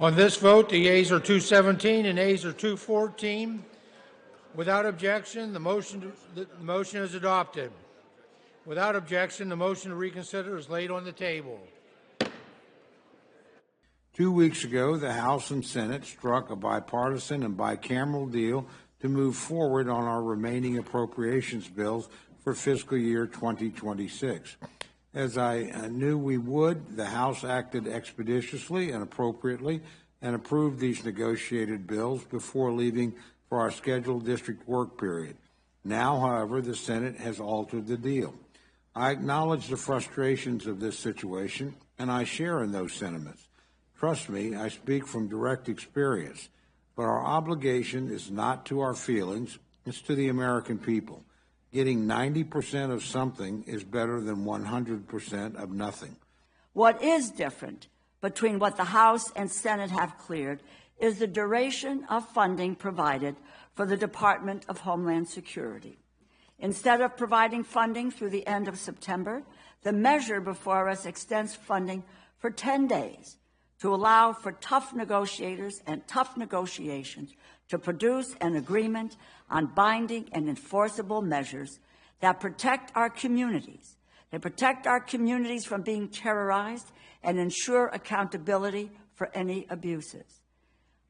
On this vote, the yeas are 217 and nays are 214. Without objection, the motion is adopted. Without objection, the motion to reconsider is laid on the table. 2 weeks ago, the House and Senate struck a bipartisan and bicameral deal to move forward on our remaining appropriations bills for fiscal year 2026. As I knew we would, the House acted expeditiously and appropriately and approved these negotiated bills before leaving for our scheduled district work period. Now, however, the Senate has altered the deal. I acknowledge the frustrations of this situation, and I share in those sentiments. Trust me, I speak from direct experience, but our obligation is not to our feelings, it's to the American people. Getting 90% of something is better than 100% of nothing. What is different between what the House and Senate have cleared is the duration of funding provided for the Department of Homeland Security. Instead of providing funding through the end of September, the measure before us extends funding for 10 days to allow for tough negotiators and tough negotiations to produce an agreement on binding and enforceable measures that protect our communities. They protect our communities from being terrorized and ensure accountability for any abuses.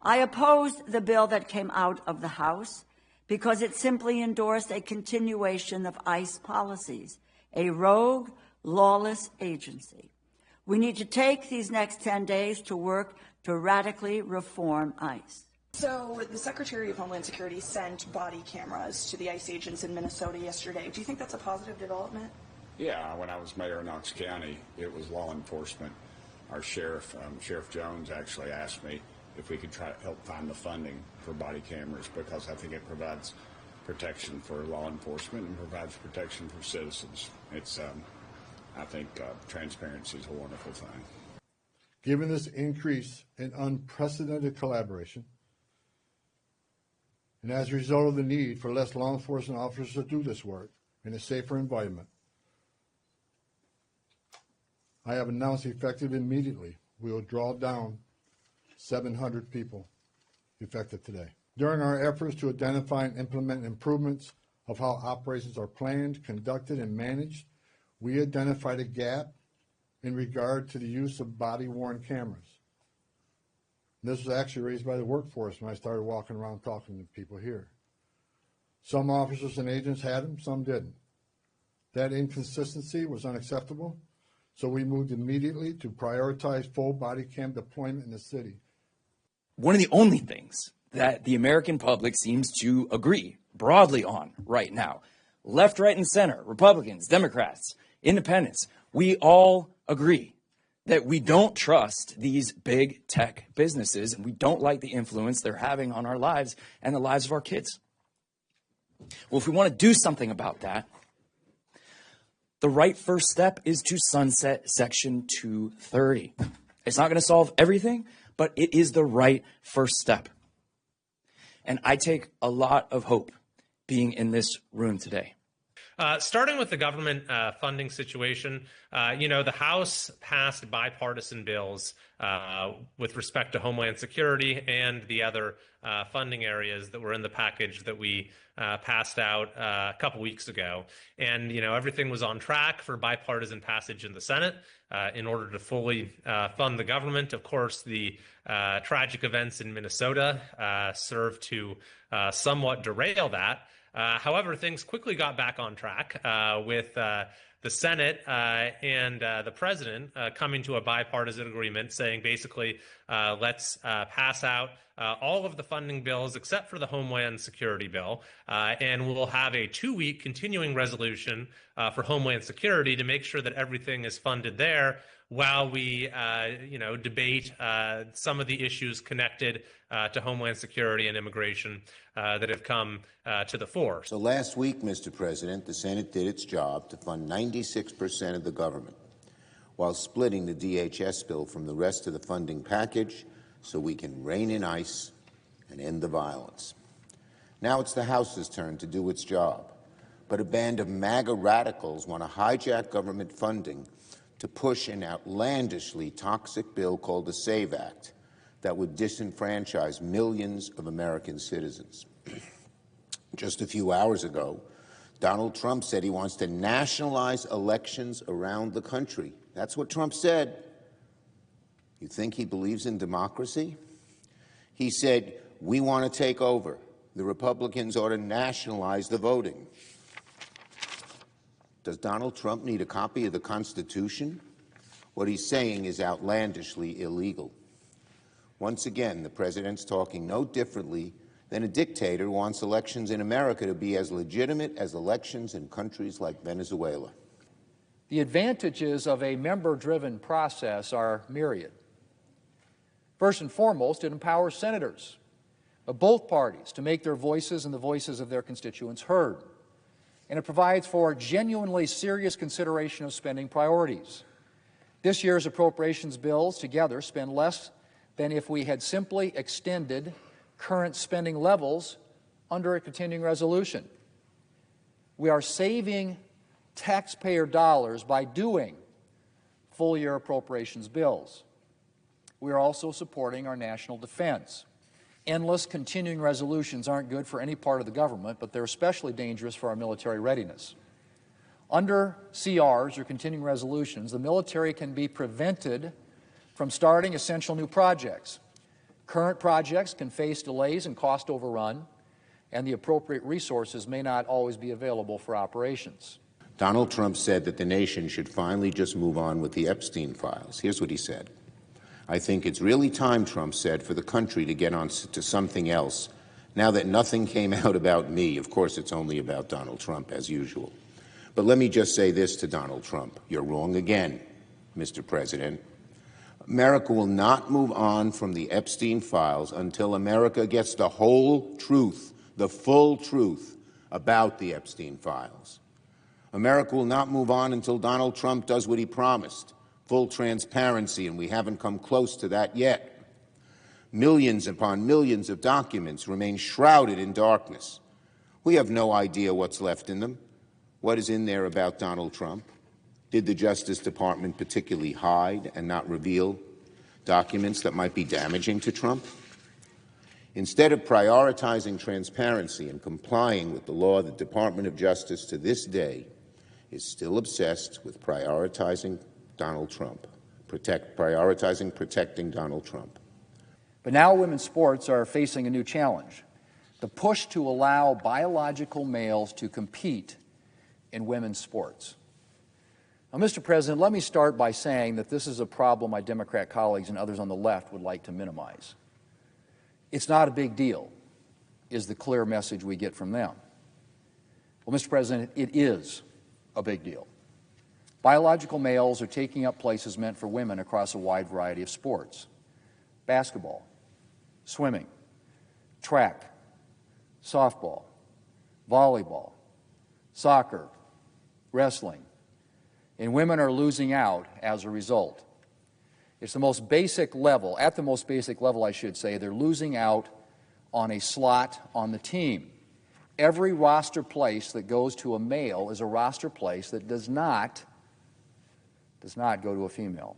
I opposed the bill that came out of the House because it simply endorsed a continuation of ICE policies, a rogue, lawless agency. We need to take these next 10 days to work to radically reform ICE. So the Secretary of Homeland Security sent body cameras to the ICE agents in Minnesota yesterday. Do you think that's a positive development? Yeah, when I was mayor of Knox County, it was law enforcement. Our sheriff, Sheriff Jones, actually asked me if we could try to help find the funding for body cameras because I think it provides protection for law enforcement and provides protection for citizens. It's, I think transparency is a wonderful thing. Given this increase in unprecedented collaboration, and as a result of the need for less law enforcement officers to do this work in a safer environment, I have announced effective immediately we will draw down 700 people effective today. During our efforts to identify and implement improvements of how operations are planned, conducted, and managed, we identified a gap in regard to the use of body-worn cameras. This was actually raised by the workforce when I started walking around talking to people here. Some officers and agents had them, some didn't. That inconsistency was unacceptable, so we moved immediately to prioritize full body cam deployment in the city. One of the only things that the American public seems to agree broadly on right now, left, right, and center, Republicans, Democrats, independents, we all agree that we don't trust these big tech businesses and we don't like the influence they're having on our lives and the lives of our kids. Well, if we want to do something about that, the right first step is to sunset Section 230. It's not going to solve everything, but it is the right first step. And I take a lot of hope being in this room today. Starting with the government funding situation, the House passed bipartisan bills with respect to Homeland Security and the other funding areas that were in the package that we passed out a couple weeks ago. And, everything was on track for bipartisan passage in the Senate in order to fully fund the government. Of course, the tragic events in Minnesota served to somewhat derail that. However, things quickly got back on track with the Senate and the president coming to a bipartisan agreement saying basically let's pass out all of the funding bills except for the Homeland Security bill, and we'll have a 2-week continuing resolution for Homeland Security to make sure that everything is funded there while we debate some of the issues connected to Homeland Security and immigration that have come to the fore. So last week, Mr. President, the Senate did its job to fund 96% of the government while splitting the DHS bill from the rest of the funding package so we can rein in ICE and end the violence. Now it's the House's turn to do its job, but a band of MAGA radicals want to hijack government funding to push an outlandishly toxic bill called the SAVE Act that would disenfranchise millions of American citizens. Just a few hours ago, Donald Trump said he wants to nationalize elections around the country. That's what Trump said. You think he believes in democracy? He said, we want to take over. The Republicans ought to nationalize the voting. Does Donald Trump need a copy of the Constitution? What he's saying is outlandishly illegal. Once again, the president's talking no differently than a dictator wants elections in America to be as legitimate as elections in countries like Venezuela. The advantages of a member-driven process are myriad. First and foremost, it empowers senators of both parties to make their voices and the voices of their constituents heard. And it provides for genuinely serious consideration of spending priorities. This year's appropriations bills together spend less than if we had simply extended current spending levels under a continuing resolution. We are saving taxpayer dollars by doing full-year appropriations bills. We are also supporting our national defense. Endless continuing resolutions aren't good for any part of the government, but they're especially dangerous for our military readiness. Under CRs, or continuing resolutions, the military can be prevented from starting essential new projects. Current projects can face delays and cost overrun, and the appropriate resources may not always be available for operations. Donald Trump said that the nation should finally just move on with the Epstein files. Here's what he said. I think it's really time, Trump said, for the country to get on to something else. Now that nothing came out about me, of course it's only about Donald Trump, as usual. But let me just say this to Donald Trump. You're wrong again, Mr. President. America will not move on from the Epstein files until America gets the whole truth, the full truth about the Epstein files. America will not move on until Donald Trump does what he promised, full transparency, and we haven't come close to that yet. Millions upon millions of documents remain shrouded in darkness. We have no idea what's left in them. What is in there about Donald Trump? Did the Justice Department particularly hide and not reveal documents that might be damaging to Trump? Instead of prioritizing transparency and complying with the law, the Department of Justice to this day is still obsessed with prioritizing Donald Trump, protecting Donald Trump. But now women's sports are facing a new challenge: the push to allow biological males to compete in women's sports. Now, Mr. President, let me start by saying that this is a problem my Democrat colleagues and others on the left would like to minimize. It's not a big deal, is the clear message we get from them. Well, Mr. President, it is a big deal. Biological males are taking up places meant for women across a wide variety of sports: basketball, swimming, track, softball, volleyball, soccer, wrestling. And women are losing out as a result. It's the most basic level, at the most basic level, I should say, they're losing out on a slot on the team. Every roster place that goes to a male is a roster place that does not go to a female.